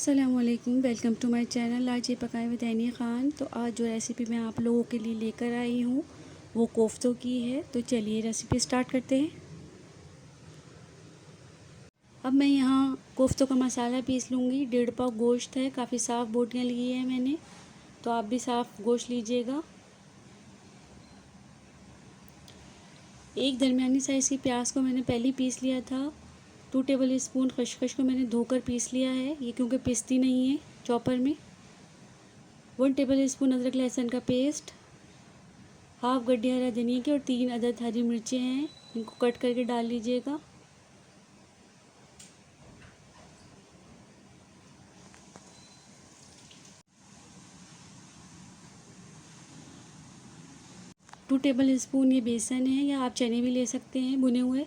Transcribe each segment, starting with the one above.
अस्सलामुअलैकुम, welcome to my channel. आज ये पकाएं विद ऐनी ख़ान। तो आज जो रेसिपी मैं आप लोगों के लिए लेकर आई हूँ वो कोफ्तों की है। तो चलिए रेसिपी स्टार्ट करते हैं। अब मैं यहाँ कोफ्तों का मसाला पीस लूँगी। 1.5 पाव गोश्त है, काफ़ी साफ़ बोटियाँ ली है मैंने, तो आप भी साफ़ गोश्त लीजिएगा। एक दरमियानी साइज़ की प्याज को मैंने पहले ही पीस लिया था। 2 टेबल स्पून खसखस को मैंने धोकर पीस लिया है, ये क्योंकि पिसती नहीं है चॉपर में। 1 टेबल स्पून अदरक लहसुन का पेस्ट, हाफ गड्डी हरा धनिया की और 3 अदद हरी मिर्चें हैं, इनको कट करके डाल लीजिएगा। टू टेबल स्पून ये बेसन है, या आप चने भी ले सकते हैं भुने हुए।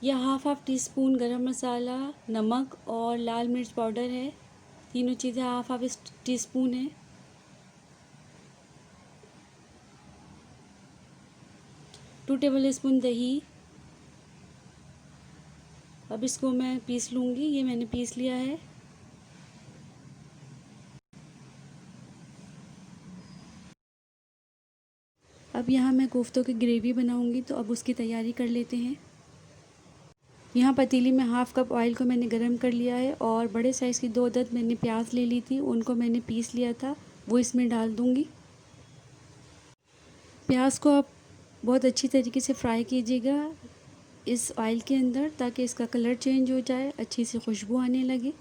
या हाफ टी स्पून गरम मसाला, नमक और लाल मिर्च पाउडर है। तीनों चीज़ें हाफ टी स्पून है। टू टेबल स्पून दही। अब इसको मैं पीस लूँगी, ये मैंने पीस लिया है। अब यहाँ मैं कोफ्तों की ग्रेवी बनाऊँगी, तो अब उसकी तैयारी कर लेते हैं। यहाँ पतीली में हाफ़ कप ऑयल को मैंने गरम कर लिया है और बड़े साइज़ की 2 अदद मैंने प्याज ले ली थी, उनको मैंने पीस लिया था, वो इसमें डाल दूँगी। प्याज को आप बहुत अच्छी तरीके से फ्राई कीजिएगा इस ऑयल के अंदर, ताकि इसका कलर चेंज हो जाए, अच्छी सी खुशबू आने लगे।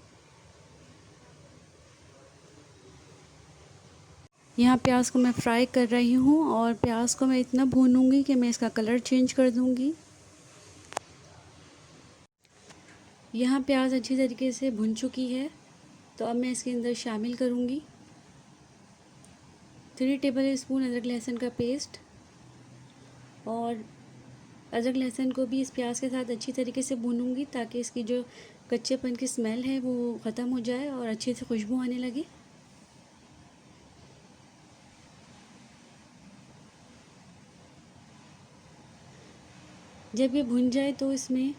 यहाँ प्याज को मैं फ्राई कर रही हूँ और प्याज को मैं इतना भूनूंगी कि मैं इसका कलर चेंज कर दूँगी। यहाँ प्याज अच्छी तरीके से भुन चुकी है, तो अब मैं इसके अंदर शामिल करूँगी 3 टेबल स्पून अदरक लहसुन का पेस्ट। और अदरक लहसुन को भी इस प्याज के साथ अच्छी तरीके से भूनूंगी, ताकि इसकी जो कच्चेपन की स्मेल है वो ख़त्म हो जाए और अच्छे से खुशबू आने लगे। जब ये भुन जाए तो इसमें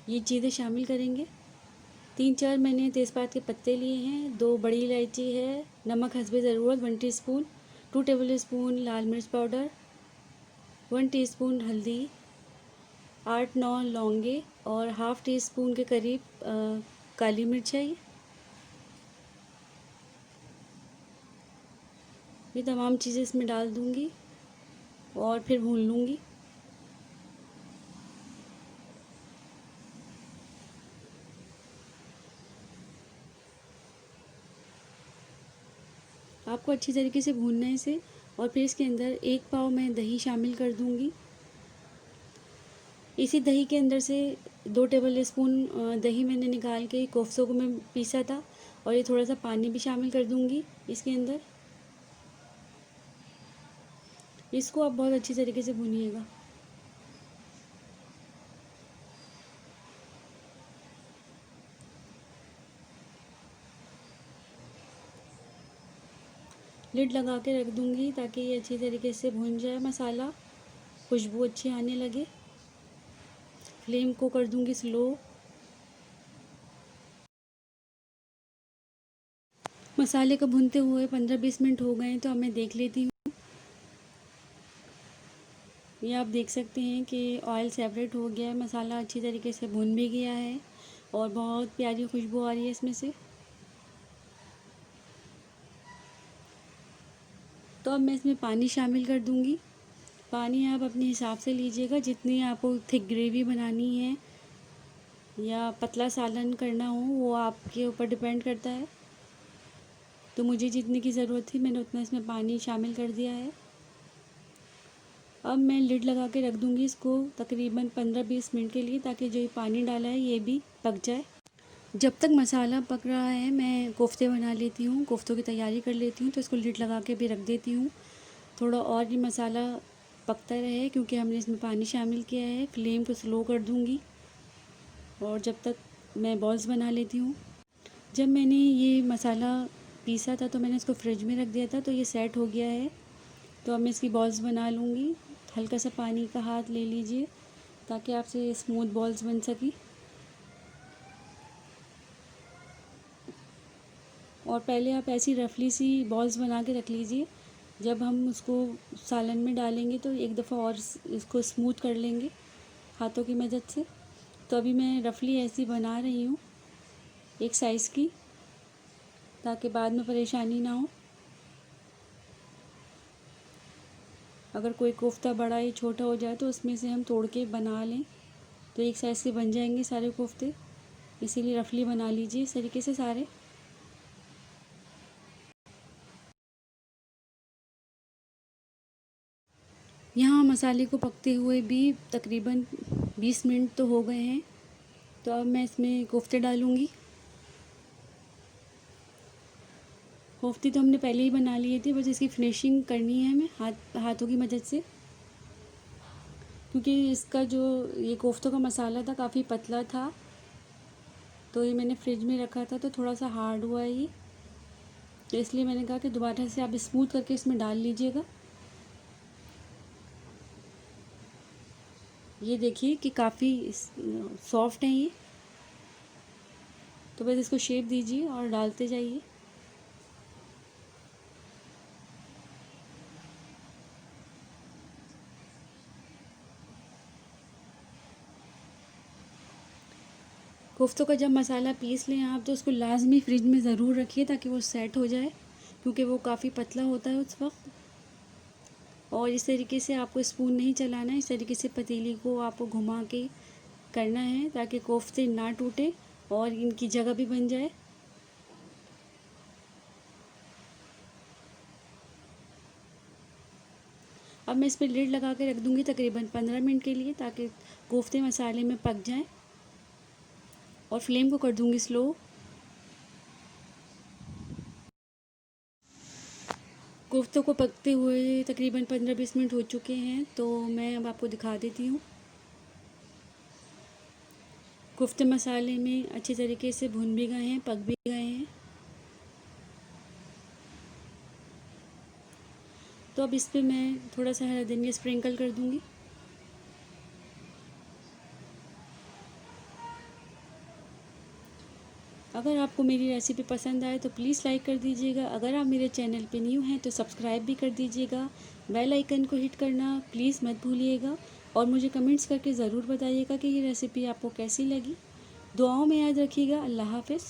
ये चीज़ें शामिल करेंगे। 3-4 मैंने तेज़पात के पत्ते लिए हैं, 2 बड़ी इलायची है, नमक हस्बे ज़रूरत 1 टीस्पून, 2 टेबल स्पून लाल मिर्च पाउडर, 1 टीस्पून हल्दी, 8-9 लौंगे और हाफ़ टी स्पून के करीब काली मिर्च है। ये तमाम चीज़ें इसमें डाल दूँगी और फिर भून लूँगी। आपको अच्छी तरीके से भूनना है इसे। और फिर इसके अंदर 1 पाव मैं दही शामिल कर दूँगी। इसी दही के अंदर से 2 टेबल स्पून दही मैंने निकाल के कोफ्तों को मैं पीसा था, और ये थोड़ा सा पानी भी शामिल कर दूँगी इसके अंदर। इसको आप बहुत अच्छी तरीके से भूनिएगा। लिड लगा के रख दूँगी ताकि ये अच्छी तरीके से भुन जाए मसाला, खुशबू अच्छी आने लगे। फ्लेम को कर दूँगी स्लो। मसाले को भूनते हुए 15-20 मिनट हो गए हैं, तो अब मैं देख लेती हूँ। ये आप देख सकते हैं कि ऑयल सेपरेट हो गया है, मसाला अच्छी तरीके से भुन भी गया है और बहुत प्यारी खुशबू आ रही है इसमें से। तो अब मैं इसमें पानी शामिल कर दूँगी। पानी आप अपने हिसाब से लीजिएगा, जितनी आपको थिक ग्रेवी बनानी है या पतला सालन करना हो वो आपके ऊपर डिपेंड करता है। तो मुझे जितनी की ज़रूरत थी मैंने उतना इसमें पानी शामिल कर दिया है। अब मैं लिड लगा के रख दूँगी इसको तकरीबन 15-20 मिनट के लिए, ताकि जो ये पानी डाला है ये भी पक जाए। जब तक मसाला पक रहा है मैं कोफ्ते बना लेती हूँ, कोफ्तों की तैयारी कर लेती हूँ। तो इसको लिड लगा के भी रख देती हूँ, थोड़ा और ये मसाला पकता रहे, क्योंकि हमने इसमें पानी शामिल किया है। फ्लेम को स्लो कर दूँगी और जब तक मैं बॉल्स बना लेती हूँ। जब मैंने ये मसाला पीसा था तो मैंने इसको फ्रिज में रख दिया था, तो ये सेट हो गया है। तो अब मैं इसकी बॉल्स बना लूँगी। हल्का सा पानी का हाथ ले लीजिए ताकि आपसे स्मूथ बॉल्स बन सकें। और पहले आप ऐसी रफली सी बॉल्स बना के रख लीजिए। जब हम उसको सालन में डालेंगे तो एक दफ़ा और इसको स्मूथ कर लेंगे हाथों की मदद से। तो अभी मैं रफली ऐसी बना रही हूँ एक साइज़ की, ताकि बाद में परेशानी ना हो। अगर कोई कोफ्ता बड़ा या छोटा हो जाए तो उसमें से हम तोड़ के बना लें तो एक साइज़ के बन जाएंगे सारे कोफ्ते। इसीलिए रफली बना लीजिए इस तरीके से सारे। यहाँ मसाले को पकते हुए भी तकरीबन 20 मिनट तो हो गए हैं। तो अब मैं इसमें कोफ्ते डालूँगी। कोफ्ते तो हमने पहले ही बना लिए थे, बस इसकी फिनिशिंग करनी है हमें हाथों की मदद से, क्योंकि इसका जो ये कोफ्तों का मसाला था काफ़ी पतला था। तो ये मैंने फ्रिज में रखा था तो थोड़ा सा हार्ड हुआ है ये, तो इसलिए मैंने कहा कि दोबारा से आप स्मूथ करके इसमें डाल लीजिएगा। ये देखिए कि काफ़ी सॉफ्ट है ये। तो बस इसको शेप दीजिए और डालते जाइए। कोफ्तों का जब मसाला पीस लें आप तो उसको लाजमी फ्रिज में ज़रूर रखिए ताकि वो सेट हो जाए, क्योंकि वो काफ़ी पतला होता है उस वक्त। और इस तरीके से आपको स्पून नहीं चलाना है, इस तरीके से पतीली को आपको घुमा के करना है ताकि कोफ्ते ना टूटे और इनकी जगह भी बन जाए। अब मैं इस पर लिड लगा के रख दूँगी तकरीबन 15 मिनट के लिए, ताकि कोफ्ते मसाले में पक जाएं। और फ्लेम को कर दूँगी स्लो। कोफ्तों को पकते हुए तकरीबन 15-20 मिनट हो चुके हैं, तो मैं अब आपको दिखा देती हूँ। कोफ्ते मसाले में अच्छे तरीके से भुन भी गए हैं, पक भी गए हैं। तो अब इस पे मैं थोड़ा सा हरा धनिया स्प्रिंकल कर दूँगी। अगर आपको मेरी रेसिपी पसंद आए तो प्लीज़ लाइक कर दीजिएगा। अगर आप मेरे चैनल पे न्यू हैं तो सब्सक्राइब भी कर दीजिएगा। बेल आइकन को हिट करना प्लीज़ मत भूलिएगा। और मुझे कमेंट्स करके ज़रूर बताइएगा कि ये रेसिपी आपको कैसी लगी। दुआओं में याद रखिएगा। अल्लाह हाफ़िज़।